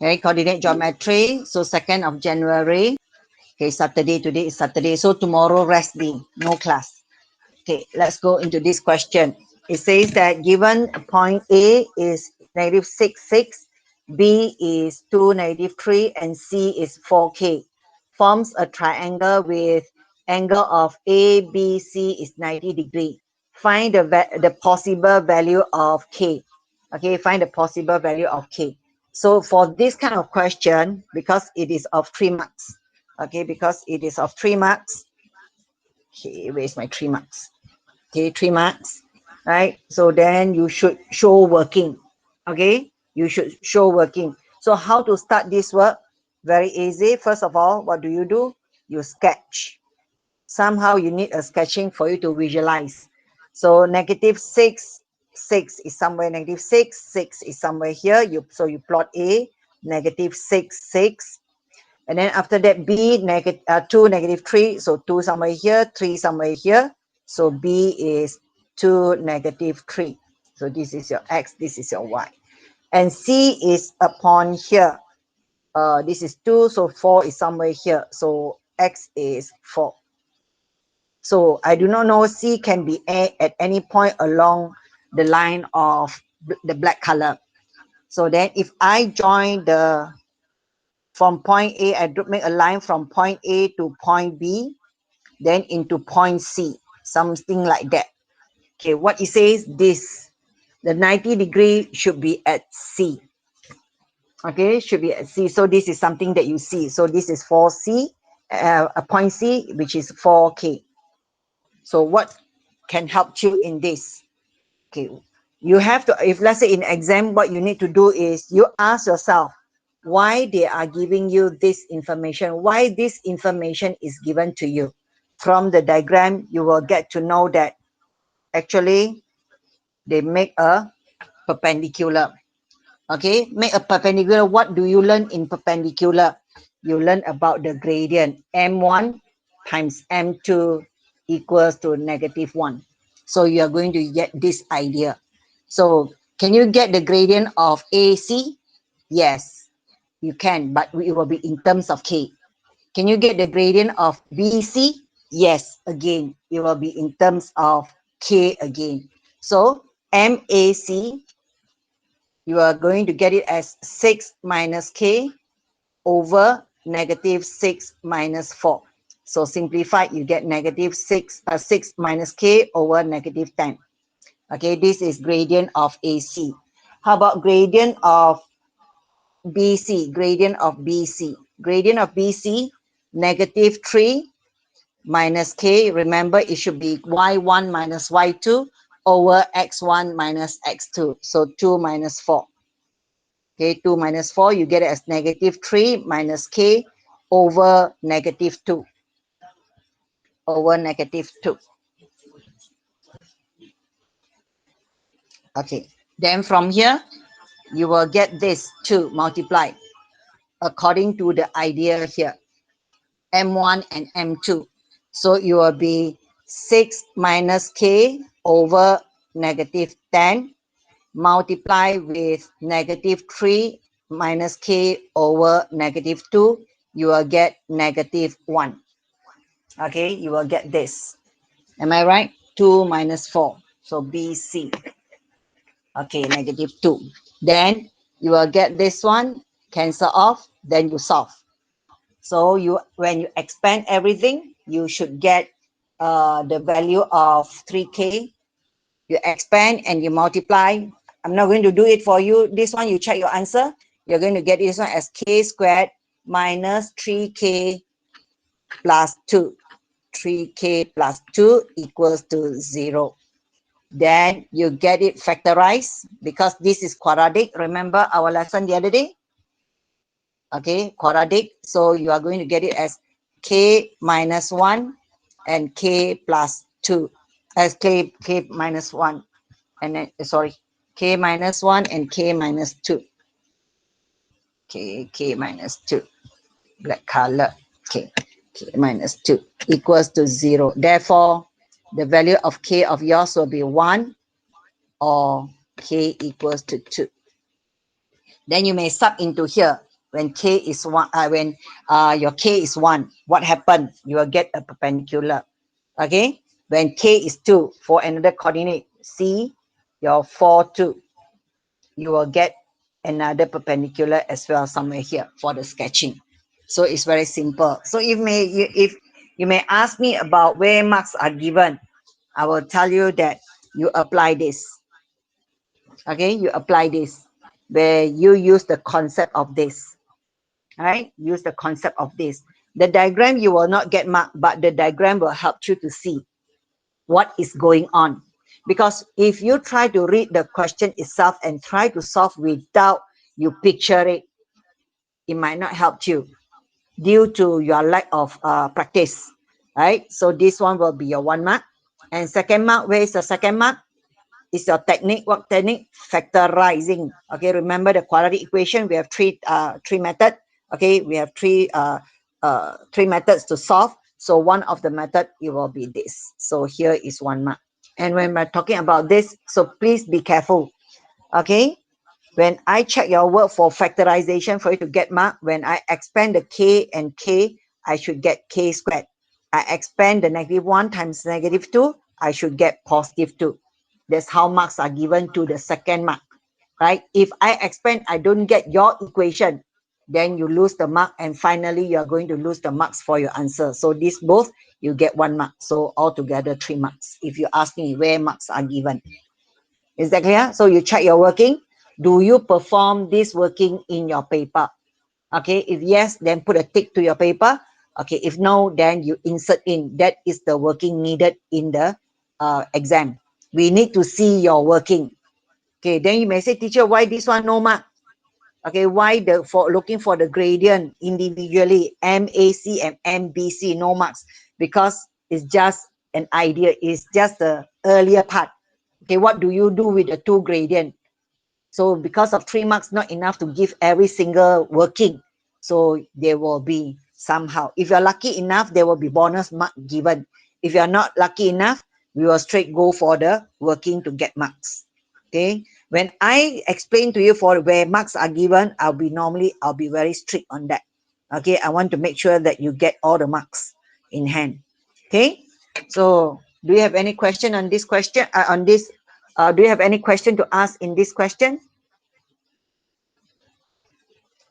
Okay, coordinate geometry. So 2nd of January. Okay, Saturday. Today is Saturday. So tomorrow rest day, no class. Okay, let's go into this question. It says that given point A is -6, B is 2, -3, and C is 4K, forms a triangle with angle of ABC is 90 degree. Find the possible value of K. Okay, find the possible value of K. So for this kind of question, because it is of 3 marks, okay, because it is of 3 marks, okay, where's my 3 marks? Okay, 3 marks, right? So then you should show working. Okay, you should show working. So how to start this work? Very easy. First of all, what do? You sketch. Somehow you need a sketching for you to visualize. So -6, 6 is somewhere, -6, 6 is somewhere here. So you plot A, -6, 6. And then after that, B, 2, -3. So 2 somewhere here, 3 somewhere here. So B is 2, -3. So this is your X, this is your Y. And C is upon here. This is 2, so 4 is somewhere here. So X is 4. So I do not know, C can be at any point along the line of the black color. So then if I join from point A, I make a line from point A to point B, then into point C, something like that. Okay, what it says, this, the 90 degree should be at C. Okay, should be at C. So this is something that you see. So this is 4C, a point C, which is 4K. So what can help you in this? Okay, you have to, if let's say in exam, what you need to do is you ask yourself why they are giving you this information, why this information is given to you. From the diagram, you will get to know that actually they make a perpendicular. Okay, make a perpendicular. What do you learn in perpendicular? You learn about the gradient. M1 times M2 equals to -1. So you are going to get this idea. So can you get the gradient of AC? Yes, you can, but it will be in terms of K. Can you get the gradient of BC? Yes, again, it will be in terms of K again. So MAC, you are going to get it as 6 minus K over -6 minus 4. So simplified, you get -6 minus K over -10. Okay, this is gradient of AC. How about gradient of BC? Gradient of BC. Gradient of BC, -3 minus K. Remember, it should be Y1 minus Y2 over X1 minus X2. So 2 minus 4. Okay, 2 minus 4, you get it as -3 minus K over -2. Over -2. Okay, then from here, you will get this 2 multiplied according to the idea here. M1 and M2. So it will be 6 minus K over -10 multiply with -3 minus K over -2. You will get -1. Okay, you will get this. Am I right? 2 minus 4. So BC. Okay, -2. Then you will get this one, cancel off, then you solve. So when you expand everything, you should get the value of 3K. You expand and you multiply. I'm not going to do it for you. This one, you check your answer. You're going to get this one as K squared minus 3K plus 2. 3K plus 2 equals to 0. Then you get it factorized because this is quadratic. Remember our lesson the other day? Okay, quadratic. So you are going to get it as K minus 1 and K plus 2 as K minus 1 and then sorry, K minus 1 and K minus 2. K minus 2, black color. K minus 2 equals to 0. Therefore, the value of K of yours will be 1 or K equals to 2. Then you may sub into here. when k is 1, when your k is 1, what happened? You will get a perpendicular. Okay, when k is 2, for another coordinate c, your 4, 2, you will get another perpendicular as well somewhere here for the sketching. So it's very simple. So if you may ask me about where marks are given, I will tell you that you apply this. Okay, you apply this where you use the concept of this. Right, use the concept of this. The diagram you will not get marked, but the diagram will help you to see what is going on. Because if you try to read the question itself and try to solve without you picture it, it might not help you due to your lack of practice. Right, so this one will be your 1 mark. And second mark, where is the second mark? Is your technique. What technique? Factorizing. Okay, remember the quadratic equation, we have three methods. Okay, we have three methods to solve. So one of the method, it will be this. So here is 1 mark. And when we're talking about this, so please be careful. Okay, when I check your work for factorization for you to get mark, when I expand the k and k, I should get k squared. I expand the -1 times -2, I should get +2. That's how marks are given to the second mark, right? If I expand, I don't get your equation, then you lose the mark, and finally you are going to lose the marks for your answer. So these both, you get 1 mark. So altogether 3 marks. If you ask me where marks are given. Is that clear? So you check your working. Do you perform this working in your paper? Okay, if yes, then put a tick to your paper. Okay, if no, then you insert in. That is the working needed in the exam. We need to see your working. Okay, then you may say, teacher, why this one no mark? Okay, why for looking for the gradient individually, MAC and MBC, no marks? Because it's just an idea. It's just the earlier part. Okay, what do you do with the 2 gradient? So because of 3 marks, not enough to give every single working. So there will be somehow. If you're lucky enough, there will be bonus mark given. If you're not lucky enough, we will straight go for the working to get marks. Okay. When I explain to you for where marks are given, I'll be very strict on that. Okay. I want to make sure that you get all the marks in hand. Okay. So do you have any question on this question? Do you have any question to ask in this question?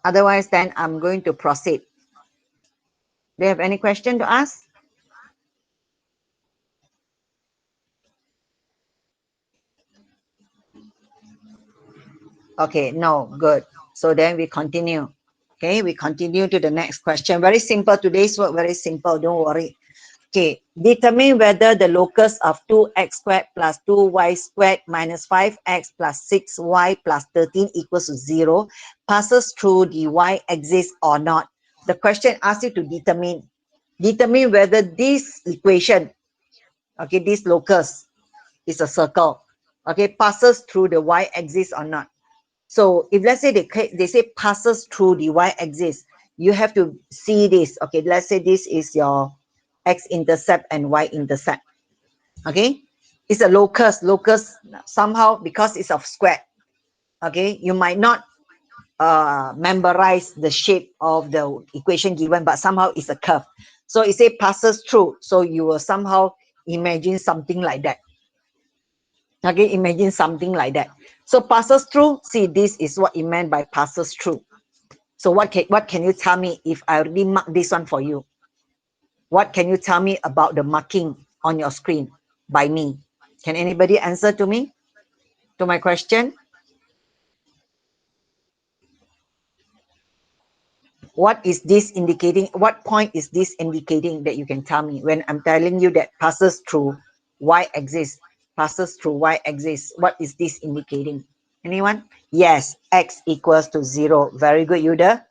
Otherwise, then I'm going to proceed. Do you have any question to ask? Okay, no, good. So then we continue. Okay, we continue to the next question. Very simple. Today's work, very simple. Don't worry. Okay, determine whether the locus of 2x squared plus 2y squared minus 5x plus 6y plus 13 equals to 0 passes through the y-axis or not. The question asks you to determine whether this equation, okay, this locus is a circle, okay, passes through the y-axis or not. So if let's say they say passes through the y-axis, you have to see this. Okay, let's say this is your x-intercept and y-intercept. Okay, it's a locus. Locus somehow, because it's of square. Okay, you might not memorize the shape of the equation given, but somehow it's a curve. So it say passes through. So you will somehow imagine something like that. Okay, imagine something like that. So passes through, see, this is what it meant by passes through. So what can you tell me if I already mark this one for you? What can you tell me about the marking on your screen by me? Can anybody answer to me, to my question? What is this indicating? What point is this indicating that you can tell me when I'm telling you that passes through y-axis, passes through y-axis? What is this indicating? Anyone? Yes, x equals to 0. Very good, Yuda.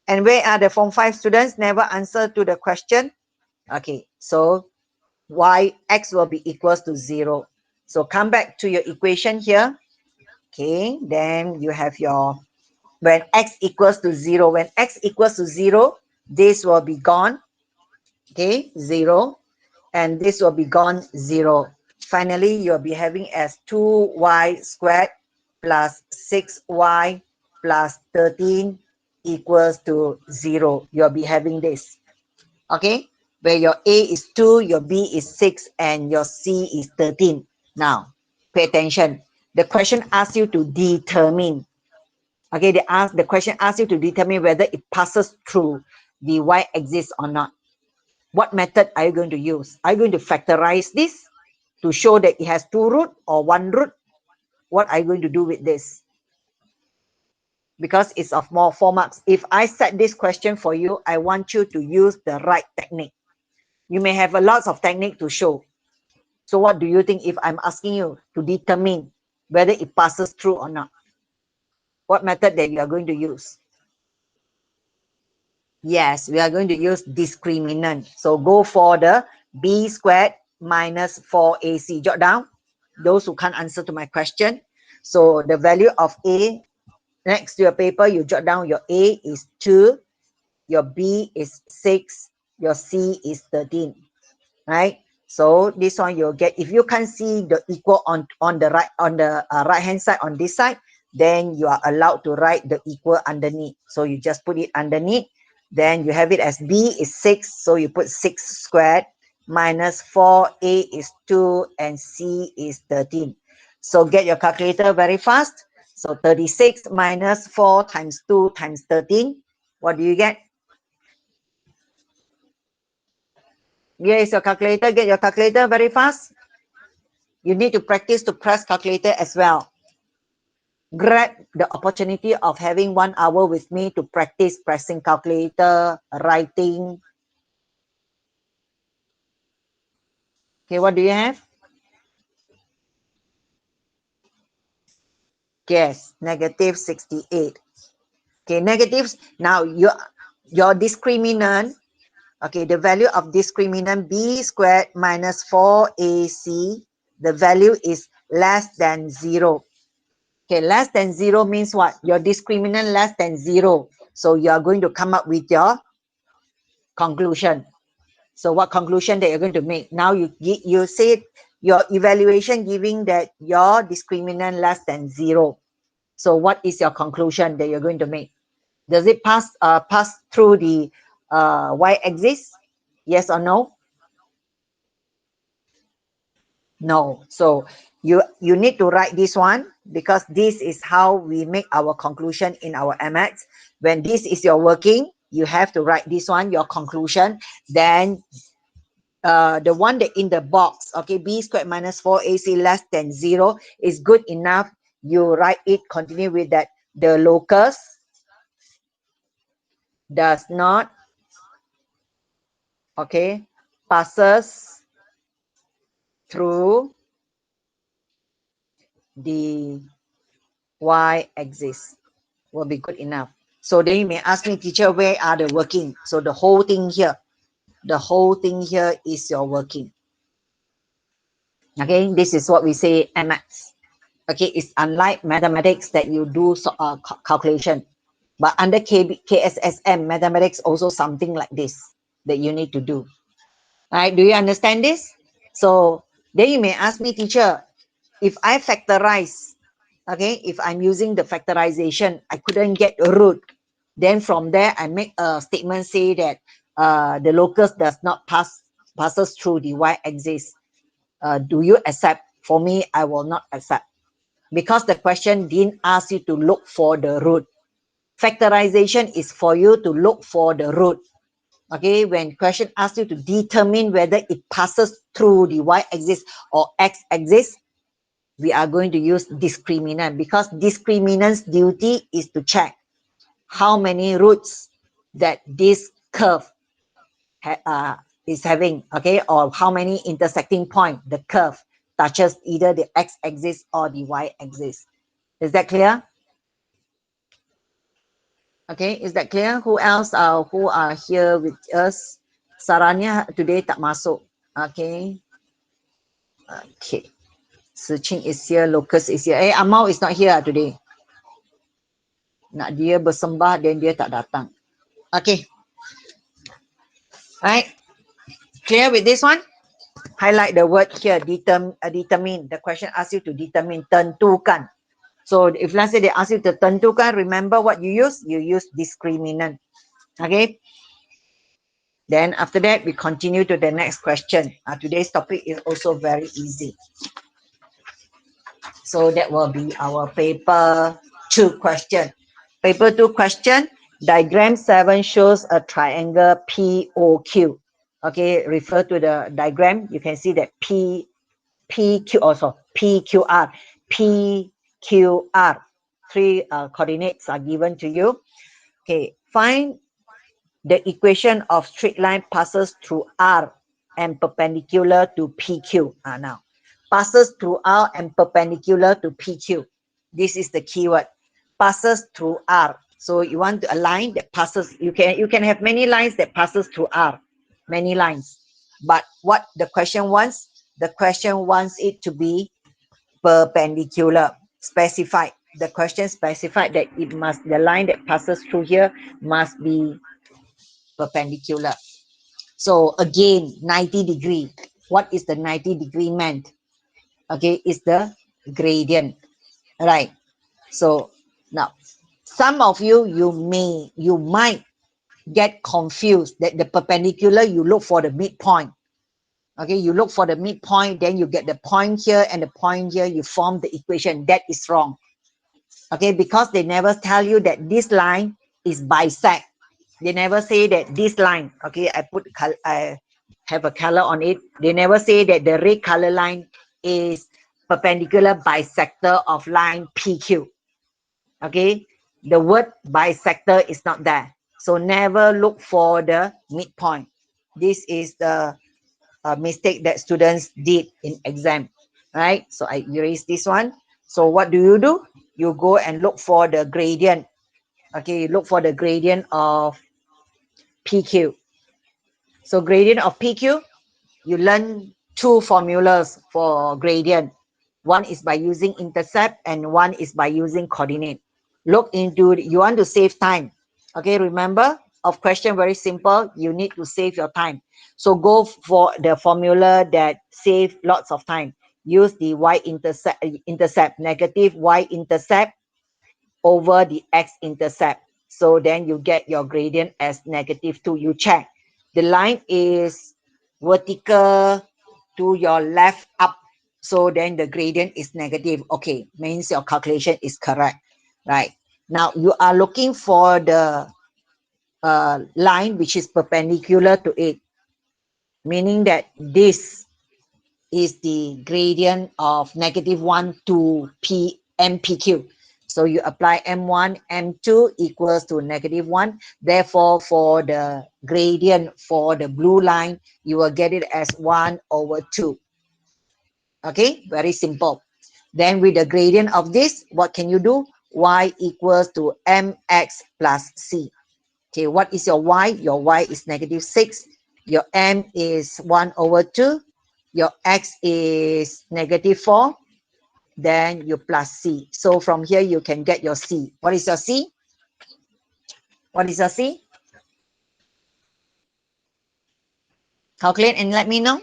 And where are the Form 5 students? Never answer to the question. Okay, so x will be equals to 0. So come back to your equation here. Okay, then you have your, when x equals to 0, when x equals to 0, this will be gone. Okay, 0. And this will be gone, 0. Finally, you'll be having as 2y squared plus 6y plus 13 equals to 0. You'll be having this. Okay, where your A is 2, your B is 6, and your C is 13. Now, pay attention. The question asks you to determine. Okay, the question asks you to determine whether it passes through the y-axis or not. What method are you going to use? Are you going to factorize this to show that it has two root or one root? What are you going to do with this? Because it's of more 4 marks. If I set this question for you, I want you to use the right technique. You may have a lots of technique to show. So what do you think if I'm asking you to determine whether it passes through or not? What method that you are going to use? Yes, we are going to use discriminant. So go for the b squared minus 4ac. Jot down those who can't answer to my question. So the value of a, next to your paper, you jot down your a is 2, your b is 6, your c is 13. Right? So this one you'll get, if you can't see the equal on the right hand side on this side, then you are allowed to write the equal underneath. So you just put it underneath. Then you have it as b is 6, so you put 6 squared minus 4, a is 2, and c is 13. So get your calculator very fast. So 36 minus 4 times 2 times 13. What do you get? Here is your calculator. Get your calculator very fast. You need to practice to press calculator as well. Grab the opportunity of having 1 hour with me to practice pressing calculator, writing. Okay, what do you have? Yes, negative 68. Okay, negatives. Now your discriminant, okay, the value of discriminant b squared minus 4ac, the value is less than 0. Okay, less than 0 means what? Your discriminant less than 0. So you are going to come up with your conclusion. So what conclusion that you're going to make? Now you say your evaluation giving that your discriminant less than 0. So what is your conclusion that you're going to make? Does it pass through the y-axis? Yes or no? No. So you need to write this one, because this is how we make our conclusion in our MX. When this is your working, you have to write this one, your conclusion. Then the one that in the box, okay, b squared minus 4ac less than 0 is good enough. You write it, continue with that. The locus does not, okay, passes through the y-axis will be good enough. So then you may ask me, teacher, where are the working? So the whole thing here is your working. Okay, this is what we say MX. Okay, it's unlike mathematics that you do calculation. But under KSSM, mathematics also something like this that you need to do. All right, do you understand this? So then you may ask me, teacher, if I factorize, okay, if I'm using the factorization, I couldn't get a root. Then from there, I make a statement say that the locus does not passes through the y-axis. Do you accept? For me, I will not accept, because the question didn't ask you to look for the root. Factorization is for you to look for the root. Okay, when question asks you to determine whether it passes through the y-axis or x-axis, we are going to use discriminant, because discriminant's duty is to check how many roots that this curve is having, okay, or how many intersecting point the curve touches either the x-axis or the y-axis. Is that clear? Okay, is that clear? Who else who are here with us? Saranya today tak masuk. Okay. Okay. Searching is here, Locus is here. Amal is not here today. Nak dia bersembah dan dia tak datang. Okay. Right. Clear with this one? Highlight the word here, determine. The question asks you to determine, tentukan. So if let's say they ask you to tentukan, remember what you use? You use discriminant. Okay. Then after that, we continue to the next question. Today's topic is also very easy. So that will be our paper 2 question. Paper 2 question. Diagram 7 shows a triangle POQ. Okay, refer to the diagram. You can see that PQ also PQR. PQR. Three coordinates are given to you. Okay, find the equation of straight line passes through R and perpendicular to PQ. Now, passes through R and perpendicular to PQ. This is the keyword. Passes through R. So you want a line that passes. You can have many lines that passes through R. Many lines. But what the question wants? The question wants it to be perpendicular. Specified. The question specified that it must, the line that passes through here must be perpendicular. So again, 90 degree. What is the 90 degree meant? Okay, is the gradient, right? So now, some of you, you might get confused that the perpendicular, you look for the midpoint. Okay, you look for the midpoint, then you get the point here and the point here, you form the equation. That is wrong. Okay, because they never tell you that this line is bisect. They never say that this line, okay, I have a color on it. They never say that the red color line is perpendicular bisector of line PQ. Okay, the word bisector is not there. So never look for the midpoint. This is the mistake that students did in exam, right? So I erase this one. So what do? You go and look for the gradient. Okay, look for the gradient of PQ. So gradient of PQ, you learn two formulas for gradient. One is by using intercept and one is by using coordinate. Look into, you want to save time. Okay, remember, of question very simple, you need to save your time. So go for the formula that save lots of time. Use the y-intercept, negative y-intercept over the x-intercept. So then you get your gradient as -2. You check. The line is vertical to your left up. So then the gradient is negative. Okay, means your calculation is correct. Right. Now you are looking for the line which is perpendicular to it. Meaning that this is the gradient of -1 to MPQ. So you apply M1, M2 equals to -1. Therefore, for the gradient for the blue line, you will get it as 1/2. Okay, very simple. Then with the gradient of this, what can you do? Y equals to mx plus c. Okay, what is your y? Your y is -6. Your m is 1/2. Your x is -4. Then you plus c. So from here, you can get your c. What is your c? What is your c? Calculate and let me know.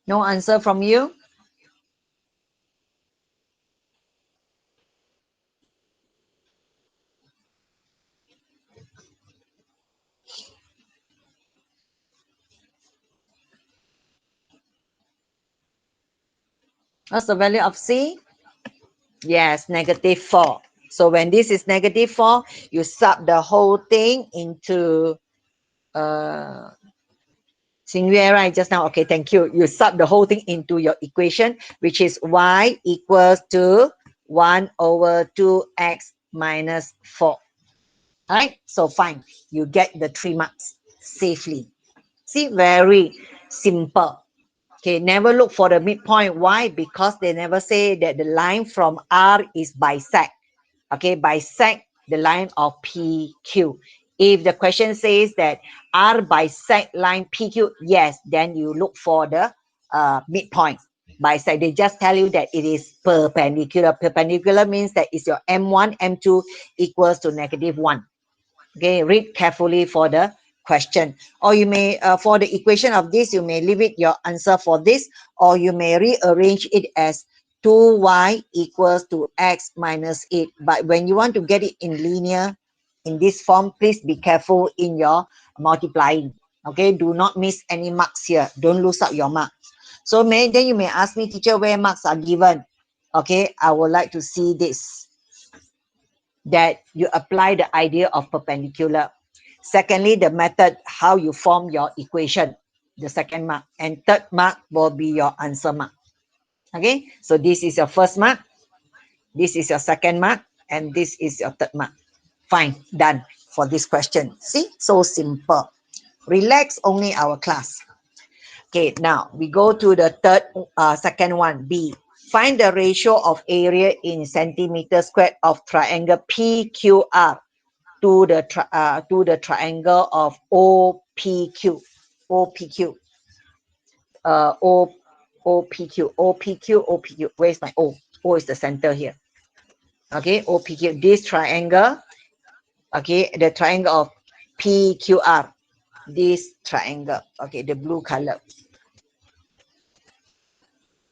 No answer from you? What's the value of c? Yes, -4. So when this is -4, you sub the whole thing into Xingyue, right? Just now, okay, thank you. You sub the whole thing into your equation, which is y equals to 1/2x minus 4. All right, so fine. You get the 3 marks safely. See, very simple. Okay, never look for the midpoint. Why? Because they never say that the line from R is bisect. Okay, bisect the line of PQ. If the question says that R bisect line PQ, yes, then you look for the midpoint. bisect. They just tell you that it is perpendicular. Perpendicular means that is your M1, M2 equals to -1. Okay, read carefully for the question. Or you may, for the equation of this, you may leave it your answer for this, or you may rearrange it as 2y equals to x minus 8. But when you want to get it in linear, in this form, please be careful in your multiplying. Okay, do not miss any marks here. Don't lose out your marks. So then you may ask me, teacher, where marks are given. Okay, I would like to see this, that you apply the idea of perpendicular. Secondly, the method, how you form your equation, the second mark. And third mark will be your answer mark. Okay, so this is your first mark, this is your second mark, and this is your third mark. Fine, done for this question. See, so simple. Relax only our class. Okay, now we go to the second one, B. Find the ratio of area in centimeters squared of triangle PQR to the triangle of OPQ. OPQ. O OPQ. OPQ. OPQ. Where's my O? O is the center here. Okay, OPQ. This triangle. Okay, the triangle of PQR. This triangle. Okay, the blue color.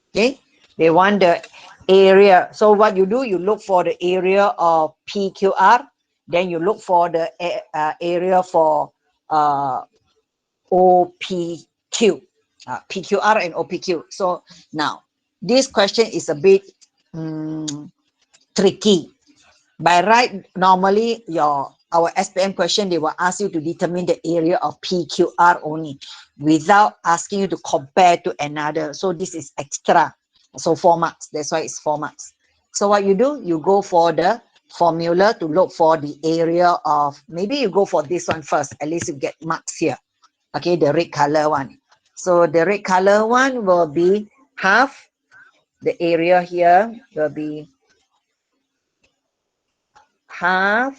Okay, they want the area. So what you do, you look for the area of PQR, then you look for the area for OPQ, PQR and OPQ. So now this question is a bit tricky. By right, normally our SPM question, they will ask you to determine the area of PQR only without asking you to compare to another. So this is extra. So 4 marks. That's why it's 4 marks. So what you do, you go for the formula to look for the area of, maybe you go for this one first. At least you get marks here. Okay, the red color one. So the red color one will be half. The area here will be half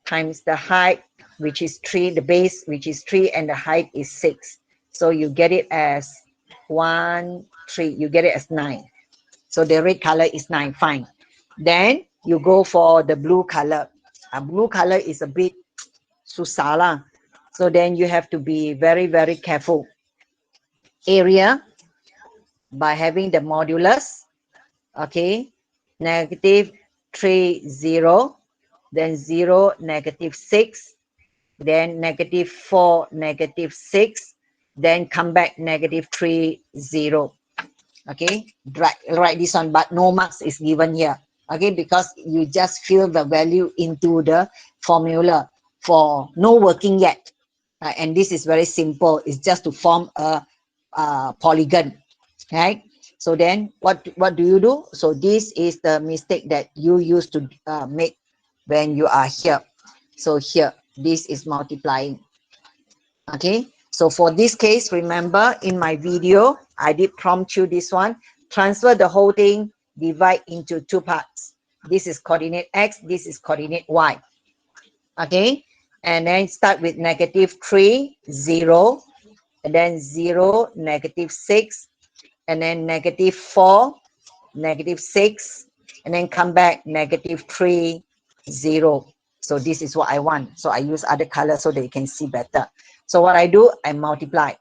times the height, which is 3, the base, which is 3, and the height is 6. So you get it as 1, 3. You get it as 9. So the red color is 9. Fine. Then you go for the blue color. Blue color is a bit susah lah. So then you have to be very, very careful. Area, by having the modulus, okay, -3, 0, then 0, -6, then -4, -6, then come back -3, 0. Okay, write this one, but no marks is given here. Okay, because you just fill the value into the formula for no working yet. And this is very simple. It's just to form a polygon. Right? So then what do you do? So this is the mistake that you used to make when you are here. So here, this is multiplying. Okay, so for this case, remember in my video, I did prompt you this one. Transfer the whole thing, divide into 2 parts. This is coordinate X, this is coordinate Y. Okay, and then start with -3, 0, and then 0, -6, and then -4, -6, and then come back -3, 0. So this is what I want. So I use other color so that you can see better. So what I do, I multiply.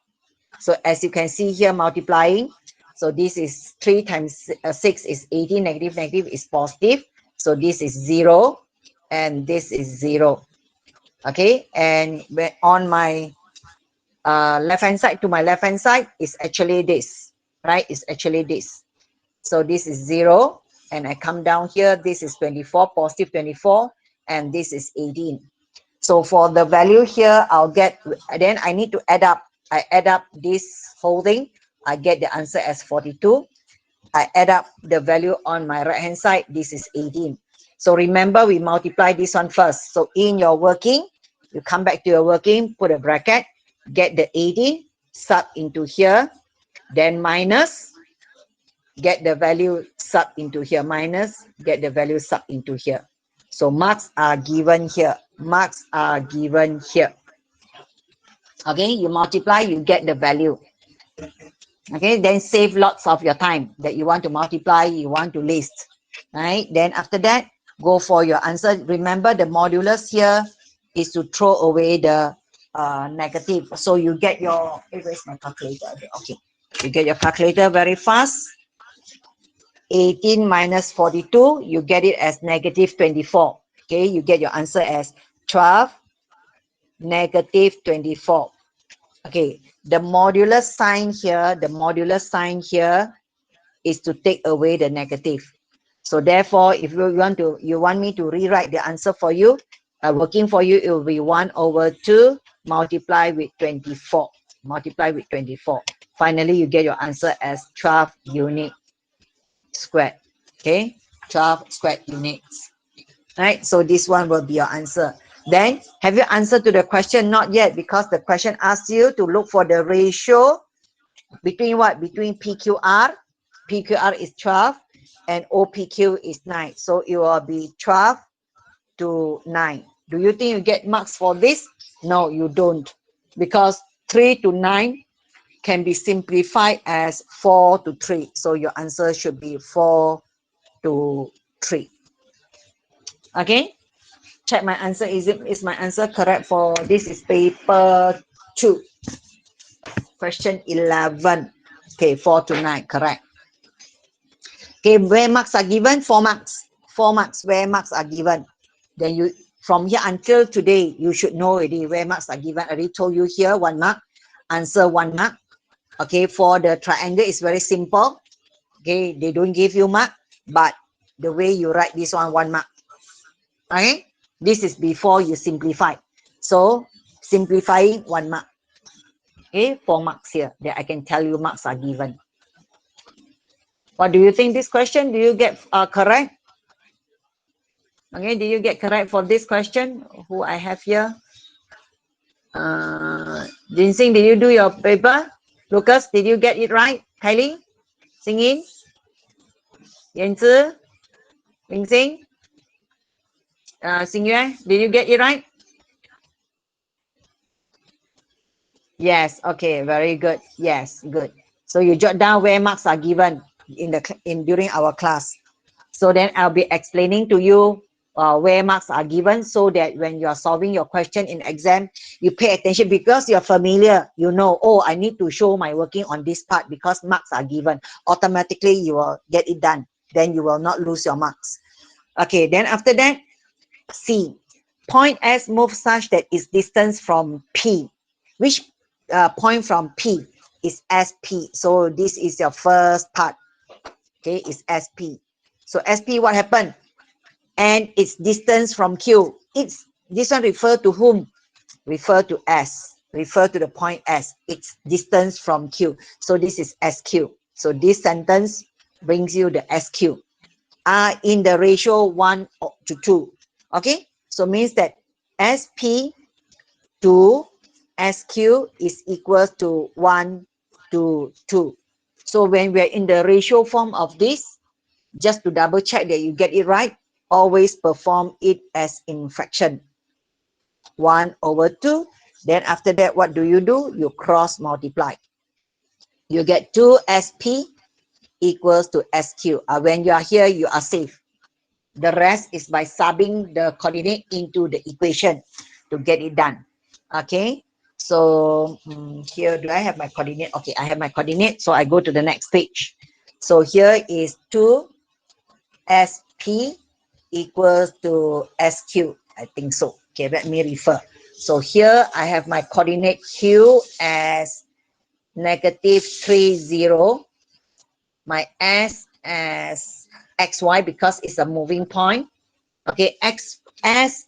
So as you can see here, multiplying. So this is 3 times 6 is 18, negative is positive. So this is 0, and this is 0. Okay, and on my left-hand side, to my left-hand side is actually this, right? It's actually this. So this is 0, and I come down here, this is 24, positive 24, and this is 18. So for the value here, I'll get, then I need to add up. I add up this whole thing, I get the answer as 42. I add up the value on my right-hand side, this is 18. So remember, we multiply this one first. So in your working, you come back to your working, put a bracket, get the 18, sub into here, then minus, get the value sub into here, minus, get the value sub into here. So marks are given here. Marks are given here. Okay, you multiply, you get the value. Okay, then save lots of your time that you want to multiply, you want to list, right? Then after that, go for your answer. Remember the modulus here is to throw away the negative. So you get your, where's my calculator? Okay, you get your calculator very fast. 18 minus 42, you get it as negative 24. Okay, you get your answer as 12 negative 24. Okay, the modulus sign here is to take away the negative. So therefore, if you want me to rewrite the answer for you, working for you, it will be 1 over 2 multiplied with 24. Multiply with 24. Finally, you get your answer as 12 unit squared. Okay, 12 squared units. Right, so this one will be your answer. Then, have you answered to the question? Not yet, because the question asks you to look for the ratio between what? Between PQR. PQR is 12 and OPQ is 9. So it will be 12 to 9. Do you think you get marks for this? No, you don't. Because 3 to 9 can be simplified as 4 to 3. So your answer should be 4 to 3. Okay? Check my answer. Is my answer correct for this? Is paper 2. Question 11. Okay, 4 to 9. Correct. Okay, where marks are given? 4 marks. 4 marks where marks are given. Then you, from here until today, you should know already where marks are given. I already told you here, 1 mark. Answer 1 mark. Okay, for the triangle, it's very simple. Okay, they don't give you mark, but the way you write this one, 1 mark. Okay, this is before you simplify. So, simplifying 1 mark. Okay, 4 marks here that I can tell you marks are given. What do you think this question? Do you get correct? Okay, did you get correct for this question? Who I have here? Jinsing, did you do your paper? Lucas, did you get it right? Kylie? Singin? Yanzi? Wingsing? Xingyue, did you get it right? Yes, okay, very good. Yes, good. So you jot down where marks are given during our class. So then I'll be explaining to you where marks are given, so that when you are solving your question in exam, you pay attention because you're familiar. You know, oh, I need to show my working on this part because marks are given. Automatically, you will get it done. Then you will not lose your marks. Okay, then after that, C. Point S moves such that its distance from P. Which point from P is SP? So this is your first part. Okay, is SP. So SP, what happened? And its distance from Q. It's this one refer to whom? Refer to S. Refer to the point S. Its distance from Q. So this is SQ. So this sentence brings you the SQ. Are in the ratio 1 to 2. Okay, so means that SP to SQ is equal to 1 to 2. So when we're in the ratio form of this, just to double check that you get it right, always perform it as in fraction. 1 over 2. Then after that, what do? You cross multiply. You get 2SP equals to SQ. When you are here, you are safe. The rest is by subbing the coordinate into the equation to get it done. Okay, so here, do I have my coordinate? Okay, I have my coordinate, so I go to the next page. So here is 2SP equals to SQ. I think so. Okay, let me refer. So here I have my coordinate Q as negative 30. My S as XY because it's a moving point. Okay, S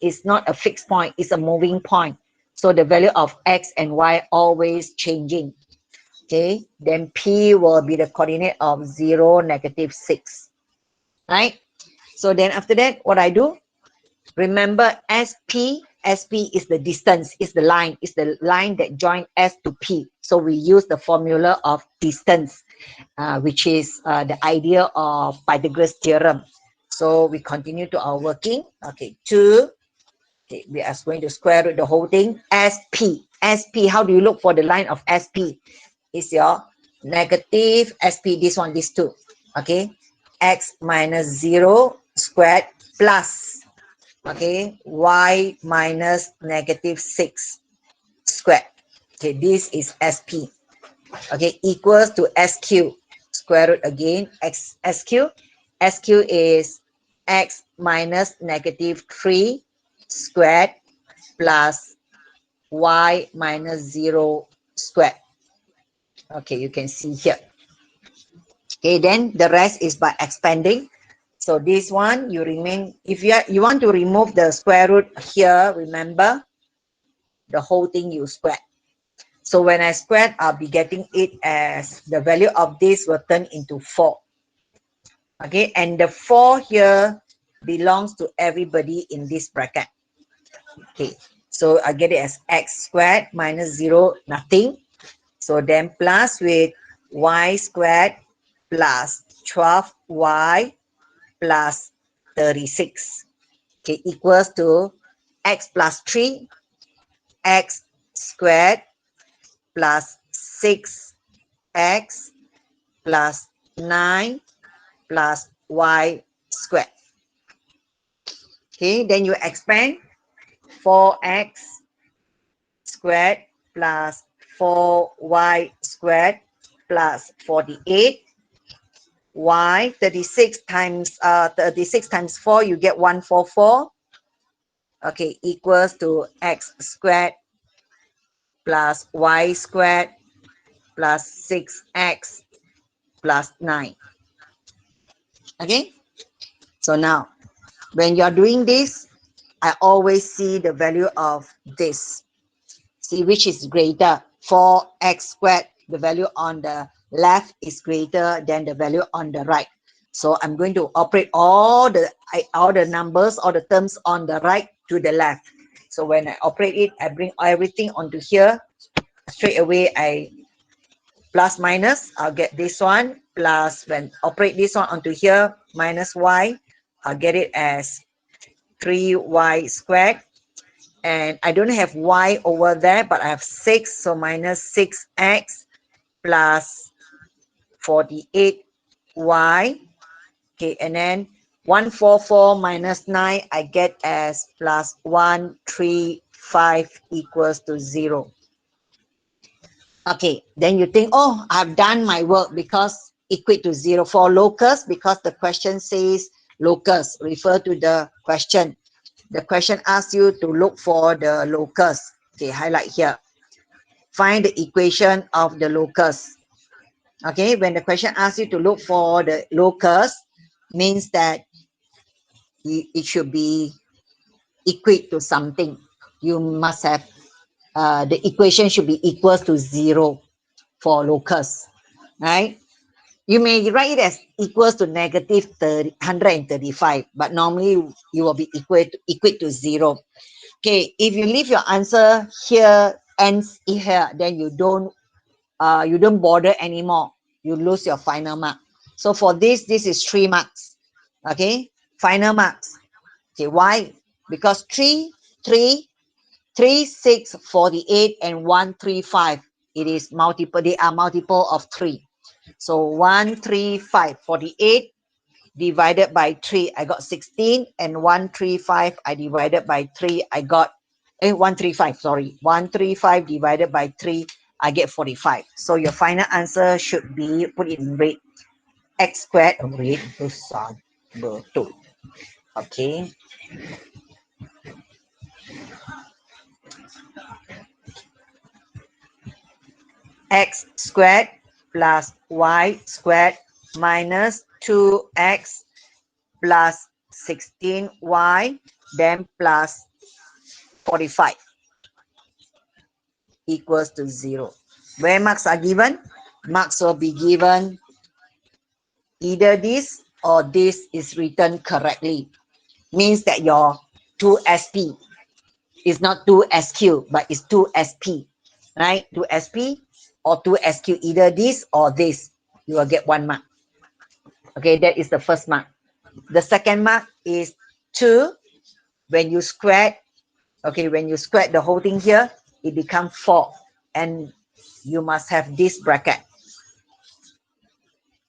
is not a fixed point, it's a moving point. So the value of X and Y always changing. Okay, then P will be the coordinate of 0, negative 6. Right? So then after that, what I do? Remember SP is the distance, is the line that join S to P. So we use the formula of distance, which is the idea of Pythagoras theorem. So we continue to our working. Okay, 2. Okay, we are going to square root the whole thing. SP, how do you look for the line of SP? Is your negative SP, this one, these two. Okay, x minus 0 squared plus, okay, y minus negative 6 squared. Okay, this is SP. Okay, equals to SQ. Square root again, SQ. SQ is x minus negative 3 squared plus y minus 0 squared. Okay, you can see here. Okay, then the rest is by expanding. So this one you remain, if you want to remove the square root here, remember the whole thing you square. So when I squared, I'll be getting it as the value of this will turn into 4. Okay, and the 4 here belongs to everybody in this bracket. Okay, so I get it as x squared minus 0, nothing. So then plus with y squared plus 12y plus 36. Okay, equals to x plus 3, x squared plus 6x plus 9 plus y squared. Okay, then you expand 4x squared plus 4y squared plus 48. Y 36 times 4, you get 144. Okay, equals to x squared plus y squared plus 6x plus 9. Okay, so now when you're doing this, I always see the value of this. See which is greater. 4x squared, the value on the left is greater than the value on the right. So I'm going to operate all the numbers, all the terms on the right to the left. So when I operate it, I bring everything onto here. Straight away, I plus minus, I'll get this one. Plus when operate this one onto here, minus y, I'll get it as 3y squared. And I don't have y over there, but I have 6, so minus 6x plus 48y. Okay, and then 144 minus 9, I get as plus 135 equals to 0. Okay, then you think, oh, I've done my work because equate to 0. For locus, because the question says locus, refer to the question. The question asks you to look for the locus. Okay, highlight here. Find the equation of the locus. Okay, when the question asks you to look for the locus, means that it should be equate to something. You must have, the equation should be equals to 0 for locus, right? You may write it as equals to negative 135, but normally you will be equate to 0. Okay, if you leave your answer here, ends here, then you don't bother anymore. You lose your final mark. So for this is 3 marks. Okay, final marks. Okay, why? Because 3, 3, 3, 6, 48, and 135. It is multiple. They are multiple of 3. So 135, 48 divided by 3, I got 16, and 135 I divided by 3, I got 135, sorry, 135 divided by 3, I get 45. So your final answer should be, put it in red, x squared, red besar betul. Okay, x squared plus y squared minus 2x plus 16y, then plus 45 equals to 0. Where marks are given? Marks will be given either this or this is written correctly. Means that your 2SP is not 2SQ, but it's 2SP, right? 2SP or 2SQ, either this or this. You will get 1 mark. Okay, that is the first mark. The second mark is 2. When you square, okay, when you square the whole thing here, it becomes 4. And you must have this bracket.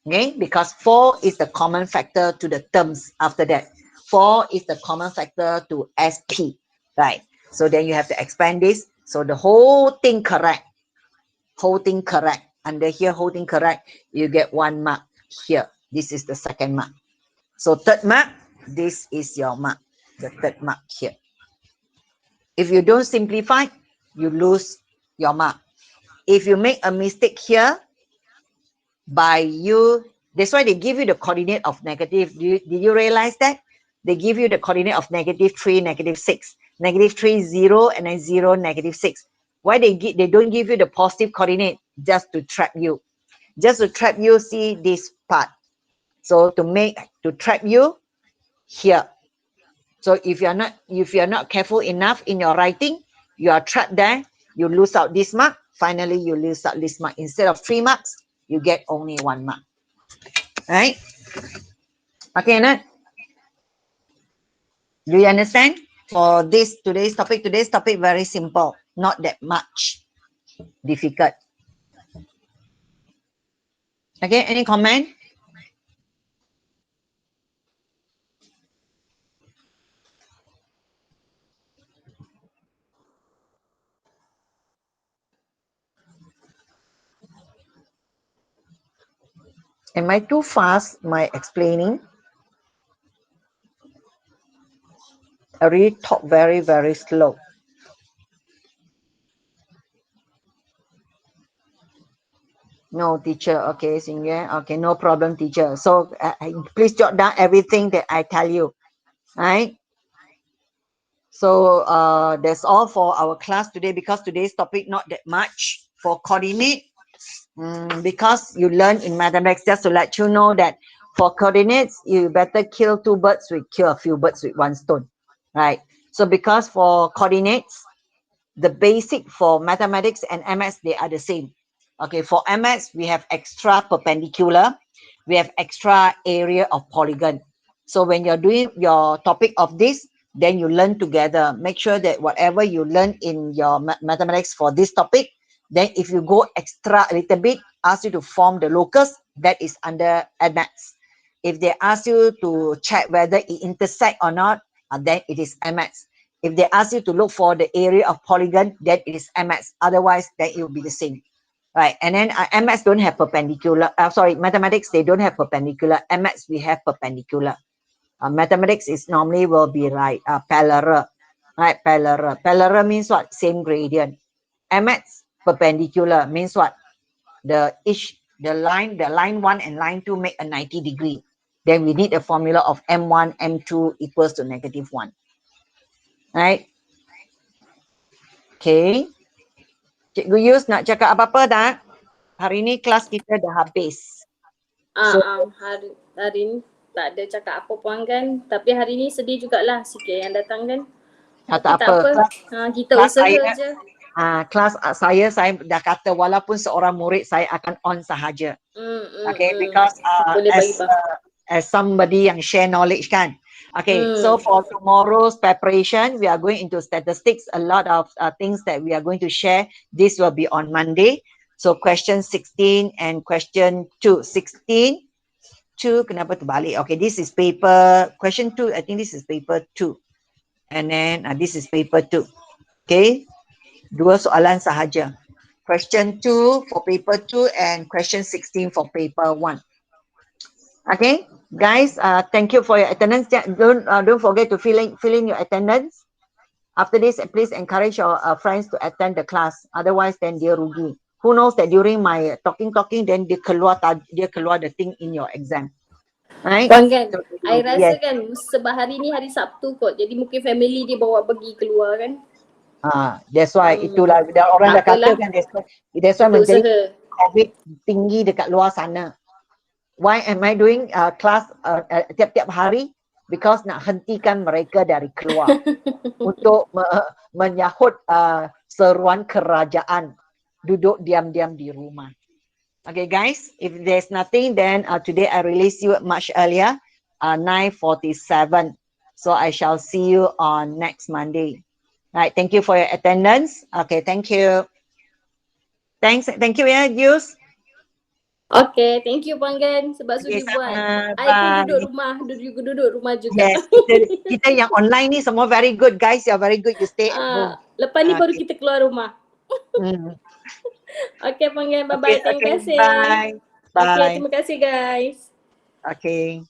Okay, because 4 is the common factor to the terms after that. 4 is the common factor to SP, right? So then you have to expand this. So the whole thing correct. Whole thing correct. Under here, whole thing correct. You get 1 mark here. This is the second mark. So third mark, this is your mark. The third mark here. If you don't simplify, you lose your mark. If you make a mistake here, by you, that's why they give you the coordinate of negative. Did you realize that? They give you the coordinate of -3, -6. -3, 0, and then 0, -6. Why they don't give you the positive coordinate? Just to trap you. Just to trap you, see this part. So to trap you here. So if you're not careful enough in your writing, you are trapped there, you lose out this mark. Finally, you lose out this mark. Instead of 3 marks, you get only 1 mark. Right? Okay, Nat? Do you understand? For today's topic very simple, not that much difficult. Okay, any comment? Am I too fast my explaining? I really talk very, very slow. No, teacher. Okay, Singye. Okay, no problem, teacher. So please jot down everything that I tell you. Right? So that's all for our class today, because today's topic not that much. For coordinate, because you learn in mathematics, just to let you know that for coordinates, you better kill a few birds with one stone, right? So because for coordinates, the basic for mathematics and MS, they are the same. Okay, for MS, we have extra perpendicular, we have extra area of polygon. So when you're doing your topic of this, then you learn together. Make sure that whatever you learn in your mathematics for this topic, then if you go extra a little bit, ask you to form the locus, that is under MS. If they ask you to check whether it intersect or not, then it is MS. If they ask you to look for the area of polygon, then it is MS. Otherwise, then it will be the same. Right. And then MS don't have perpendicular. Mathematics, they don't have perpendicular. MS, we have perpendicular. Mathematics is normally will be like parallel. Right, parallel. Parallel means what? Same gradient. MS, perpendicular, means what? The line 1 and line 2 make a 90 degree. Then we need a formula of M1, M2 equals to -1. Right? Okay. Cikgu Yus nak cakap apa-apa tak? Hari ni kelas kita dah habis. So, hari ni tak ada cakap apa pun kan. Tapi hari ni sedih jugalah sikit yang datang kan. Tapi tak apa. Kita usaha je. Kelas saya dah kata walaupun seorang murid saya akan on sahaja. Okay, because as somebody yang share knowledge kan. Okay, so for tomorrow's preparation, we are going into statistics. A lot of things that we are going to share. This will be on Monday. So question 16 and question 2. 16, 2, kenapa terbalik? Okay, this is paper, question 2, I think this is paper 2. And then this is paper 2. Okay, 2 soalan sahaja. Question 2 for paper 2 and question 16 for paper 1. Okay, guys, thank you for your attendance. Don't forget to fill in your attendance. After this, please encourage your friends to attend the class. Otherwise, then dia rugi. Who knows that during my talking, then dia keluar the thing in your exam. Right? Puan kan, I rasa kan sebab hari ni hari Sabtu kot. Jadi mungkin family dia bawa pergi keluar kan. That's why itulah orang dah kata kan, that's why menjadi COVID tinggi dekat luar sana. Why am I doing class tiap-tiap hari? Because nak hentikan mereka dari keluar untuk menyahut seruan kerajaan duduk diam-diam di rumah. Okay guys, if there's nothing, then today I release you much earlier, 9:47. So I shall see you on next Monday. Right, thank you for your attendance. Okay, thank you. Thank you, Yus. Okay, thank you Panggan sebab Okay, sudi buat. sama. I pun Bye. duduk rumah juga. Yes, kita yang online ni semua very good guys. You're very good. You stay at home. Lepas ni baru Okay. kita keluar rumah. Hmm. Okay Panggan, Okay, bye-bye. Terima okay. kasih. Bye. Okay, Bye. terima kasih guys. Okay.